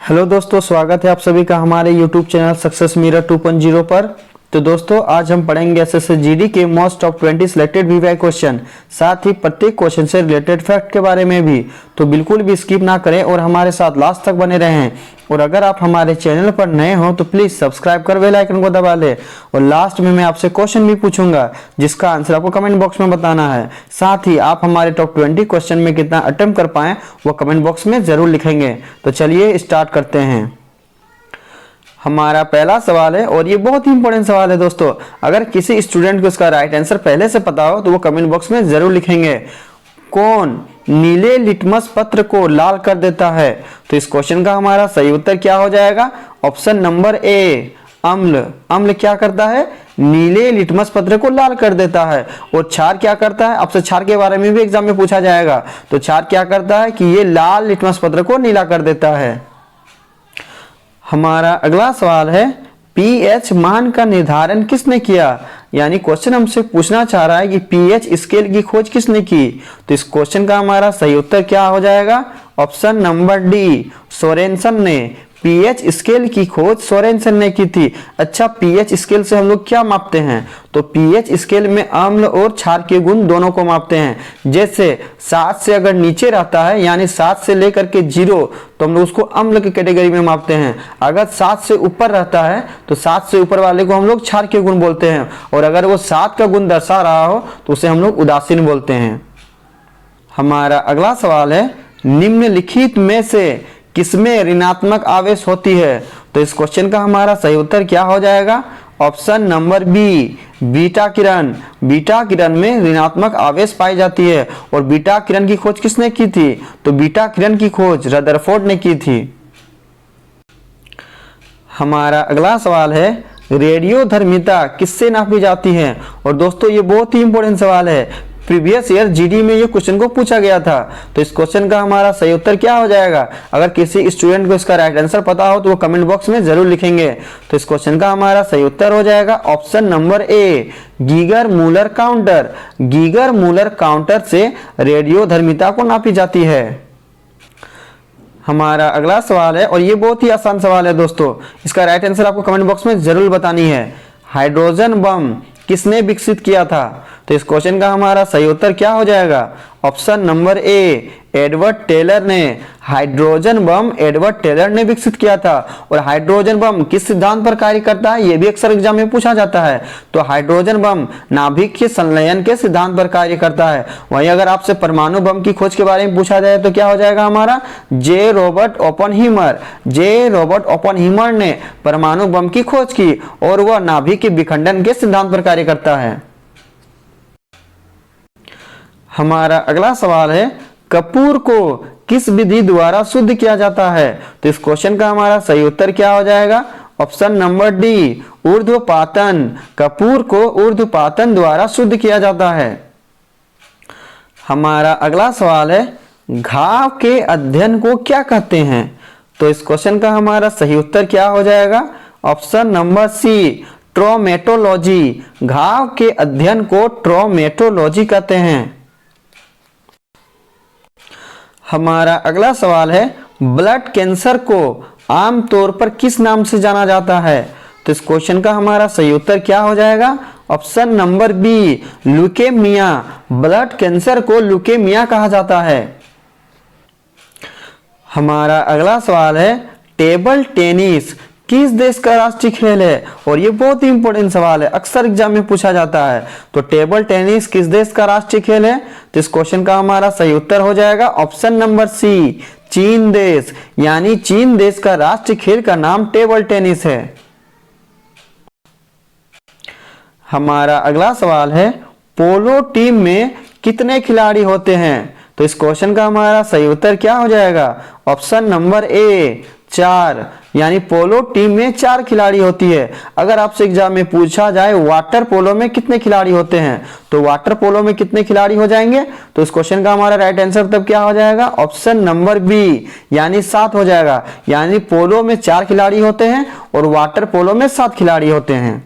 Hello दोस्तों, स्वागत है आप सभी का हमारे यूट्यूब चैनल सक्सेस मिरर 2.0 पर। तो दोस्तों आज हम पढ़ेंगे एसएससी जीडी के most top 20 selected VVI question, साथ ही प्रत्येक क्वेश्चन से रिलेटेड फैक्ट के बारे में भी। तो बिल्कुल भी स्किप ना करें और हमारे साथ लास्ट तक बने रहें। और अगर आप हमारे चैनल पर नए हो तो प्लीज सब्सक्राइब कर बेल आइकन को दबा लें। और लास्ट में मैं आपसे क्वेश्चन भी पूछूंगा जिसका आंसर आपको कमेंट बॉक्स में बताना है। साथ ही आप हमारे टॉप 20 क्वेश्चन में कितना अटेम्प्ट कर पाए वो कमेंट बॉक्स में जरूर लिखेंगे। तो चलिए स्टार्ट करते हैं। हमारा पहला सवाल है और ये बहुत ही इंपॉर्टेंट सवाल है दोस्तों। अगर किसी स्टूडेंट को इसका राइट आंसर पहले से पता हो तो वो कमेंट बॉक्स में जरूर लिखेंगे। कौन नीले लिटमस पत्र को लाल कर देता है? तो इस क्वेश्चन का हमारा सही उत्तर क्या हो जाएगा? ऑप्शन नंबर ए, अम्ल। अम्ल क्या करता है? नीले लिटमस पत्र को लाल कर देता है। और क्षार क्या करता है? आपसे क्षार के बारे में भी एग्जाम में पूछा जाएगा। तो क्षार क्या करता है कि ये लाल लिटमस पत्र को नीला कर देता है। हमारा अगला सवाल है, पीएच मान का निर्धारण किसने किया? यानी क्वेश्चन हमसे पूछना चाह रहा है कि पीएच स्केल की खोज किसने की? तो इस क्वेश्चन का हमारा सही उत्तर क्या हो जाएगा? ऑप्शन नंबर डी, सोरेनसन ने। पीएच स्केल की खोज सोरेनसन ने की थी। अच्छा, पीएच स्केल से हम लोग क्या मापते हैं? तो पीएच स्केल में अम्ल और क्षार के गुण दोनों को मापते हैं। जैसे 7 से अगर नीचे रहता है यानी 7 से लेकर के 0 तो हम लोग उसको अम्ल की कैटेगरी में मापते हैं। अगर 7 से ऊपर रहता है तो 7 से ऊपर वाले को हम लोग क्षार के गुण बोलते हैं। और अगर वो 7 का गुण दर्शा रहा हो तो उसे हम लोग उदासीन बोलते हैं। हमारा अगला सवाल है, निम्नलिखित में से किसमें ऋणात्मक आवेश होती है? तो इस क्वेश्चन का हमारा सही उत्तर क्या हो जाएगा? ऑप्शन नंबर बी, बीटा किरण। बीटा किरण में ऋणात्मक आवेश पाई जाती है। और बीटा किरण की खोज किसने की थी? तो बीटा किरण की खोज रदरफोर्ड ने की थी। हमारा अगला सवाल है, रेडियोधर्मिता किससे नापी जाती है? और दोस्तों ये बहुत ही इंपॉर्टेंट सवाल है। प्रीवियस ईयर जीडी में ये क्वेश्चन को पूछा गया था। तो इस क्वेश्चन का हमारा सही उत्तर क्या हो जाएगा? अगर किसी स्टूडेंट को इसका राइट आंसर पता हो तो वो कमेंट बॉक्स में जरूर लिखेंगे। तो इस क्वेश्चन का हमारा सही उत्तर हो जाएगा ऑप्शन नंबर ए, Geiger Muller counter. Geiger Muller counter से रेडियोधर्मिता को नापी जाती है। हमारा अगला सवाल है और ये बहुत ही आसान सवाल है दोस्तों। इसका राइट आंसर आपको कमेंट बॉक्स में जरूर बतानी है। हाइड्रोजन बम किसने विकसित किया था? तो इस क्वेश्चन का हमारा सही उत्तर क्या हो जाएगा? ऑप्शन नंबर ए, एडवर्ड टेलर ने। हाइड्रोजन बम एडवर्ड टेलर ने विकसित किया था। और हाइड्रोजन बम किस सिद्धांत पर कार्य करता है ये भी अक्सर एग्जाम में पूछा जाता है। तो हाइड्रोजन बम नाभिक के संलयन के सिद्धांत पर कार्य करता है। वहीं अगर आपसे परमाणु बम की खोज के बारे में पूछा जाए तो क्या हो जाएगा हमारा? जे रॉबर्ट ओपनहीमर। जे रॉबर्ट ओपनहीमर ने परमाणु बम की खोज की और वह नाभिक के विखंडन के सिद्धांत पर कार्य करता है। हमारा अगला सवाल है, कपूर को किस विधि द्वारा शुद्ध किया जाता है? तो इस क्वेश्चन का हमारा सही उत्तर क्या हो जाएगा? ऑप्शन नंबर डी, ऊर्ध्वपातन। कपूर को ऊर्ध्वपातन द्वारा शुद्ध किया जाता है। हमारा अगला सवाल है, घाव के अध्ययन को क्या कहते हैं? तो इस क्वेश्चन का हमारा सही उत्तर क्या हो जाएगा? Option number C, traumatology. घाव के अध्ययन को ट्रोमेटोलॉजी कहते हैं। हमारा अगला सवाल है, ब्लड कैंसर को आमतौर पर किस नाम से जाना जाता है? तो इस क्वेश्चन का हमारा सही उत्तर क्या हो जाएगा? Option number B, leukaemia. Blood cancer को ल्यूकेमिया कहा जाता है। हमारा अगला सवाल है, टेबल टेनिस किस देश का राष्ट्रीय खेल है? और ये बहुत ही इंपॉर्टेंट सवाल है, अक्सर एग्जाम में पूछा जाता है। तो टेबल टेनिस किस देश का राष्ट्रीय खेल है? तो इस क्वेश्चन का हमारा सही उत्तर हो जाएगा ऑप्शन नंबर सी, चीन देश। यानी चीन देश का राष्ट्रीय खेल का नाम टेबल टेनिस है। हमारा अगला सवाल है, पोलो टीम में कितने खिलाड़ी होते हैं? तो इस क्वेश्चन का हमारा सही उत्तर क्या हो जाएगा? ऑप्शन नंबर ए, 4। यानी पोलो टीम में 4 खिलाड़ी होती है। अगर आपसे एग्जाम में पूछा जाए वाटर पोलो में कितने खिलाड़ी होते हैं तो वाटर पोलो में कितने खिलाड़ी हो जाएंगे? तो इस क्वेश्चन का हमारा राइट आंसर तब क्या हो जाएगा? ऑप्शन नंबर बी, यानी 7 हो जाएगा। यानी पोलो में 4 खिलाड़ी होते हैं और वाटर पोलो में 7 खिलाड़ी होते हैं।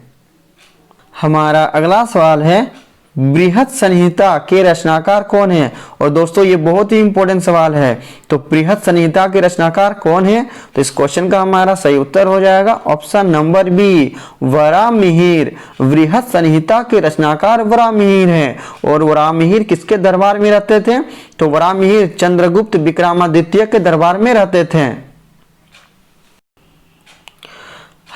हमारा अगला सवाल है, बृहत संहिता के रचनाकार कौन है? और दोस्तों ये बहुत ही इंपॉर्टेंट सवाल है। तो बृहत संहिता के रचनाकार कौन है? तो इस क्वेश्चन का हमारा सही उत्तर हो जाएगा ऑप्शन नंबर बी, वराहमिहिर। बृहत संहिता के रचनाकार वराहमिहिर हैं। और वराहमिहिर किसके दरबार में रहते थे? तो वराहमिहिर चंद्रगुप्त विक्रमादित्य के दरबार में रहते थे।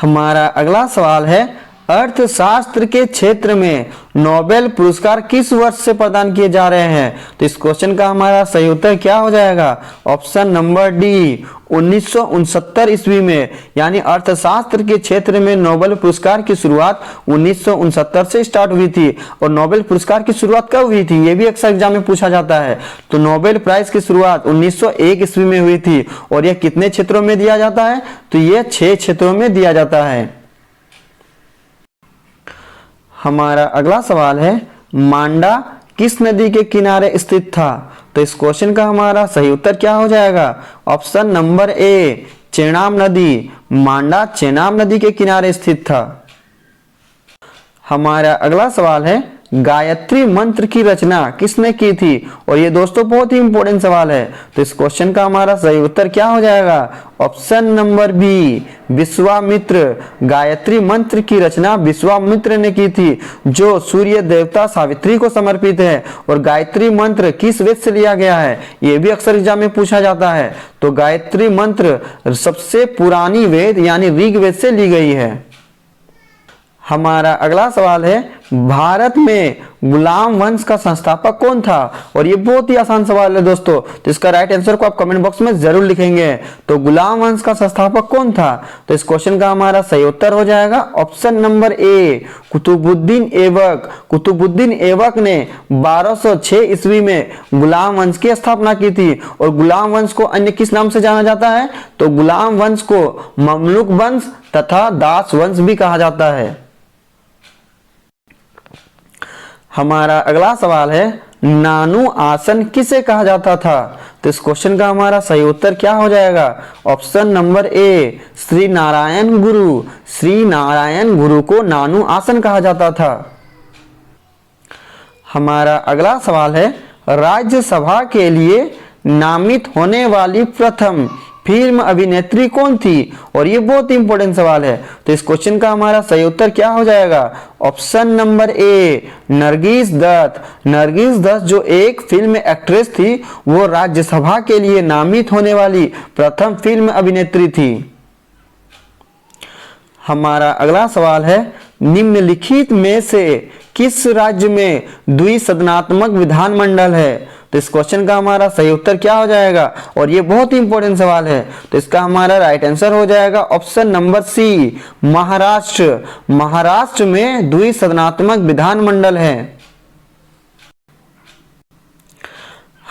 हमारा अगला सवाल है, अर्थशास्त्र के क्षेत्र में नोबेल पुरस्कार किस वर्ष से प्रदान किए जा रहे हैं? तो इस क्वेश्चन का हमारा सही उत्तर क्या हो जाएगा? ऑप्शन नंबर डी, 1969 ईस्वी में। यानी अर्थशास्त्र के क्षेत्र में नोबेल पुरस्कार की शुरुआत 1969 से स्टार्ट हुई थी। और नोबेल पुरस्कार की शुरुआत कब हुई थी, ये भी अक्सर एग्जाम में पूछा जाता है। तो नोबेल प्राइज की शुरुआत 1901 ईस्वी में हुई थी। और यह कितने क्षेत्रों में दिया जाता है? तो यह 6 क्षेत्रों में दिया जाता है। हमारा अगला सवाल है, मांडा किस नदी के किनारे स्थित था? तो इस क्वेश्चन का हमारा सही उत्तर क्या हो जाएगा? ऑप्शन नंबर ए, चेनाब नदी। मांडा चेनाब नदी के किनारे स्थित था। हमारा अगला सवाल है, गायत्री मंत्र की रचना किसने की थी? और ये दोस्तों बहुत ही इंपॉर्टेंट सवाल है। तो इस क्वेश्चन का हमारा सही उत्तर क्या हो जाएगा? Option number B, Vishwamitra. Gayatri मंत्र की रचना विश्वामित्र ने की थी, जो सूर्य देवता सावित्री को समर्पित है। और गायत्री मंत्र किस वेद से लिया गया है, ये भी अक्सर एग्जाम में पूछा जाता है। तो गायत्री मंत्र सबसे पुरानी वेद यानी ऋग्वेद से ली गई है। हमारा अगला सवाल है, भारत में गुलाम वंश का संस्थापक कौन था? और ये बहुत ही आसान सवाल है दोस्तों। तो इसका राइट आंसर को आप कमेंट बॉक्स में जरूर लिखेंगे। तो गुलाम वंश का संस्थापक कौन था? तो इस क्वेश्चन का हमारा सही उत्तर हो जाएगा option number A, Qutubuddin Aibak. Qutubuddin Aibak ने 1206 ईस्वी में गुलाम वंश की स्थापना की थी। और गुलाम वंश को अन्य किस नाम से जाना जाता है? तो गुलाम वंश को ममलुक वंश तथा दास वंश भी कहा जाता है। हमारा अगला सवाल है, नानु आसन किसे कहा जाता था? तो इस क्वेश्चन का हमारा सही उत्तर क्या हो जाएगा? ऑप्शन नंबर ए, श्री नारायण गुरु। श्री नारायण गुरु को नानु आसन कहा जाता था। हमारा अगला सवाल है, राज्यसभा के लिए नामित होने वाली प्रथम फिल्म अभिनेत्री कौन थी? और ये बहुत ही इंपॉर्टेंट सवाल है। तो इस क्वेश्चन का हमारा सही उत्तर क्या हो जाएगा? Option number A, Nargis Dutt. Nargis Dutt जो एक फिल्म एक्ट्रेस थी, वो राज्यसभा के लिए नामित होने वाली प्रथम फिल्म अभिनेत्री थी। हमारा अगला सवाल है, निम्नलिखित में से किस राज्य में द्विसदनात्मक विधानमंडल है? तो इस क्वेश्चन का हमारा सही उत्तर क्या हो जाएगा? और ये बहुत ही इंपॉर्टेंट सवाल है। तो इसका हमारा राइट आंसर हो जाएगा option number C, Maharashtra. Maharashtra में द्विसदनात्मक विधानमंडल है।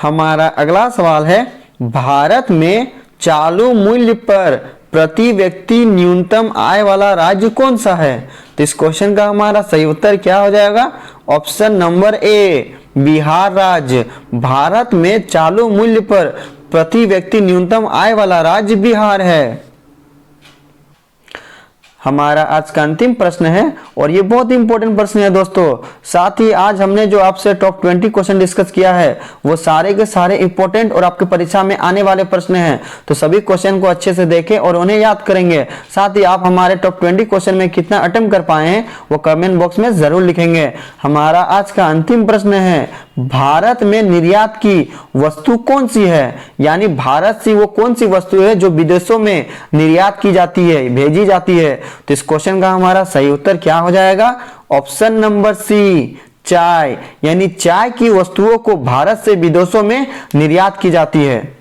हमारा अगला सवाल है, भारत में चालू मूल्य पर प्रति व्यक्ति न्यूनतम आय वाला राज्य कौन सा है? तो इस क्वेश्चन का हमारा सही उत्तर क्या हो जाएगा? ऑप्शन नंबर ए, बिहार राज्य। भारत में चालू मूल्य पर प्रति व्यक्ति न्यूनतम आय वाला राज्य बिहार है। हमारा आज का अंतिम प्रश्न है और ये बहुत ही इंपॉर्टेंट प्रश्न है दोस्तों। साथ ही आज हमने जो आपसे टॉप 20 क्वेश्चन डिस्कस किया है वो सारे के सारे इंपॉर्टेंट और आपके परीक्षा में आने वाले प्रश्न हैं। तो सभी क्वेश्चन को अच्छे से देखें और उन्हें याद करेंगे। साथ ही आप हमारे टॉप 20 क्वेश्चन में कितना अटेम्प्ट कर पाए हैं वो कमेंट बॉक्स में जरूर लिखेंगे। हमारा आज का अंतिम प्रश्न है, भारत में निर्यात की वस्तु कौन सी है? यानी भारत से वो कौन सी वस्तु है जो विदेशों में निर्यात की जाती है, भेजी जाती है? तो इस क्वेश्चन का हमारा सही उत्तर क्या हो जाएगा? ऑप्शन नंबर सी, चाय। यानी चाय की वस्तुओं को भारत से विदेशों में निर्यात की जाती है।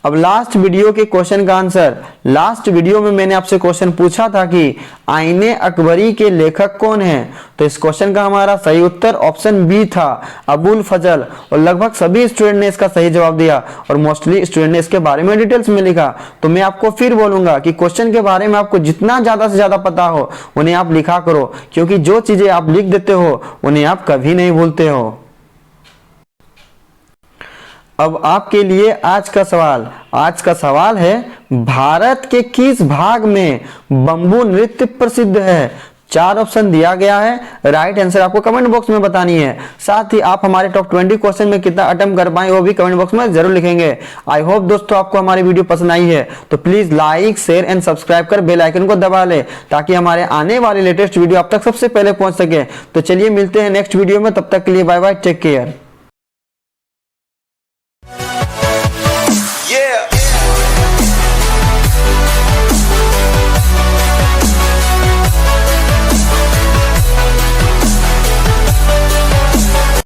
अब लास्ट वीडियो के क्वेश्चन का आंसर। लास्ट वीडियो में मैंने आपसे क्वेश्चन पूछा था कि आईने अकबरी के लेखक कौन हैं? तो इस क्वेश्चन का हमारा सही उत्तर ऑप्शन बी था, अबुल फजल। और लगभग सभी स्टूडेंट ने इसका सही जवाब दिया और मोस्टली स्टूडेंट ने इसके बारे में डिटेल्स में लिखा। तो मैं आपको फिर बोलूंगा कि क्वेश्चन के बारे में आपको जितना ज्यादा से ज्यादा पता हो उन्हें आप लिखा करो, क्योंकि जो चीजें आप लिख देते हो उन्हें आप कभी नहीं भूलते हो। अब आपके लिए आज का सवाल है, भारत के किस भाग में बंबू नृत्य प्रसिद्ध है? 4 ऑप्शन दिया गया है, राइट आंसर आपको कमेंट बॉक्स में बतानी है। साथ ही आप हमारे टॉप 20 क्वेश्चन में कितना अटेम्प्ट कर पाए वो भी कमेंट बॉक्स में जरूर लिखेंगे। आई होप दोस्तों आपको हमारी वीडियो पसंद आई है, तो please like share and subscribe कर बेल आइकन को दबा ले ताकि हमारे आने वाली लेटेस्ट वीडियो आप तक सबसे पहले पहुंच सके। तो चलिए मिलते हैं नेक्स्ट वीडियो में, तब तक के लिए bye bye, take care. Yeah.